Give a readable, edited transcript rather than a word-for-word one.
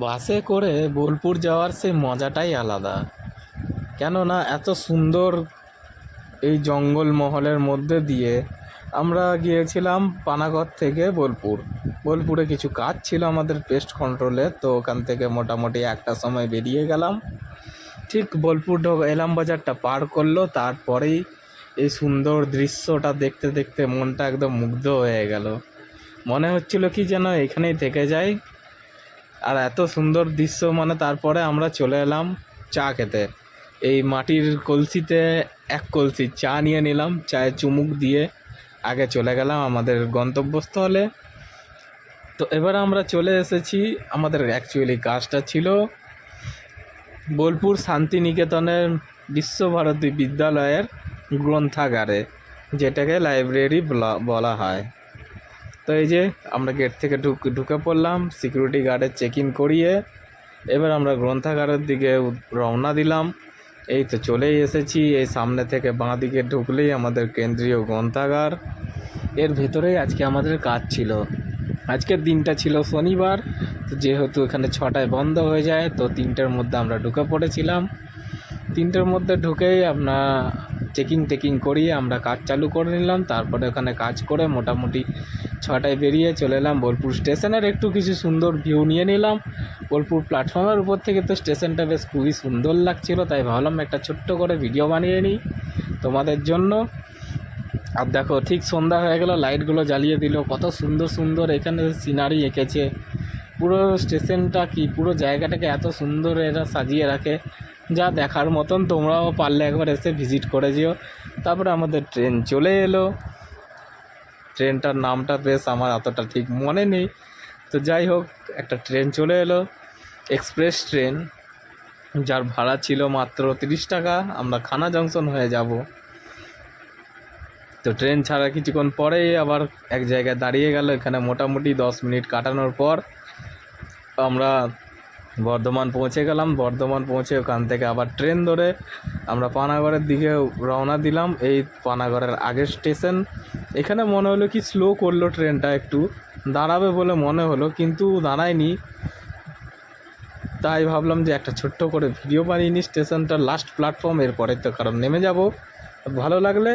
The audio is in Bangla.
বাসে করে বোলপুর যাওয়ার সেই মজাটাই আলাদা। কেননা এত সুন্দর এই জঙ্গলমহলের মধ্যে দিয়ে আমরা গিয়েছিলাম পানাগড় থেকে বোলপুর। বোলপুরে কিছু কাজ ছিল আমাদের পেস্ট কন্ট্রোলে, তো ওখান থেকে মোটামুটি 1টার সময় বেরিয়ে গেলাম। ঠিক বোলপুর এলাম বাজারটা পার করলো, তারপরেই এই সুন্দর দৃশ্যটা দেখতে দেখতে মনটা একদম মুগ্ধ হয়ে গেল। মনে হচ্ছিল কি যেন এখানেই থেকে যাই। আর এত সুন্দর দৃশ্য, মানে তারপরে আমরা চলে এলাম চা খেতে। এই মাটির কলসিতে 1 কলসি চা নিয়ে নিলাম, চায়ে চুমুক দিয়ে আগে চলে গেলাম আমাদের গন্তব্যস্থলে। তো এবার আমরা চলে এসেছি, আমাদের অ্যাকচুয়ালি কাজটা ছিল বোলপুর শান্তিনিকেতনের বিশ্বভারতী বিদ্যালয়ের গ্রন্থাগারে, যেটাকে লাইব্রেরি বলা হয়। তো এই যে আমরা গেট থেকে ঢুকে পড়লাম, সিকিউরিটি গার্ডের চেক ইন করিয়ে এবার আমরা গ্রন্থাগারের দিকে রওনা দিলাম। এই তো চলেই এসেছি। এই সামনে থেকে বাঁ দিকে ঢুকলেই আমাদের কেন্দ্রীয় গ্রন্থাগার। এর ভেতরেই আজকে আমাদের কাজ ছিল। আজকের দিনটা ছিল শনিবার, তো যেহেতু এখানে 6টায় বন্ধ হয়ে যায়, তো 3টের মধ্যে আমরা ঢুকে পড়েছিলাম। 3টের মধ্যে ঢুকেই আপনার চেকিং করিয়ে আমরা কাজ চালু করে নিলাম। তারপরে ওখানে কাজ করে মোটামুটি 6টায় বেরিয়ে চলে এলাম বোলপুর স্টেশনের। একটু কিছু সুন্দর ভিউ নিয়ে নিলাম বোলপুর প্ল্যাটফর্মের উপর থেকে। তো স্টেশনটা বেশ খুবই সুন্দর লাগছিল, তাই ভাবলাম একটা ছোট্ট করে ভিডিও বানিয়ে নিই তোমাদের জন্য। আর দেখো, ঠিক সন্ধ্যা হয়ে গেল, লাইটগুলো জ্বালিয়ে দিল, কত সুন্দর সুন্দর এখানে সিনারি এঁকেছে। পুরো স্টেশনটা কি, পুরো জায়গাটাকে এত সুন্দর এরা সাজিয়ে রাখে, যা দেখার মতন। তোমরাও পারলে একবার এসে ভিজিট করে যেও। তারপরে আমাদের ট্রেন চলে এলো। ট্রেনটার নামটা বেশ আমার অতটা ঠিক মনে নেই, তো যাই হোক একটা ট্রেন চলে এলো, এক্সপ্রেস ট্রেন, যার ভাড়া ছিল মাত্র 30 টাকা। আমরা খানা জংশন হয়ে যাব। তো ট্রেন ছাড়া কিছুক্ষণ পরেই আবার এক জায়গায় দাঁড়িয়ে গেল। এখানে মোটামুটি 10 মিনিট কাটানোর পর আমরা বর্ধমান পৌঁছে গেলাম। বর্ধমান পৌঁছে ওখান থেকে আবার ট্রেন ধরে আমরা পানাগড়ের দিকে রওনা দিলাম। এই পানাগড়ের আগের স্টেশন। এখানে মনে হলো কি স্লো করলো ট্রেনটা, একটু দাঁড়াবে বলে মনে হলো, কিন্তু দাঁড়ায়নি। তাই ভাবলাম যে একটা ছোট্ট করে ভিডিও বানিয়ে নিই। স্টেশনটা লাস্ট প্ল্যাটফর্ম, এরপরে তো কারণ নেমে যাব। ভালো লাগলে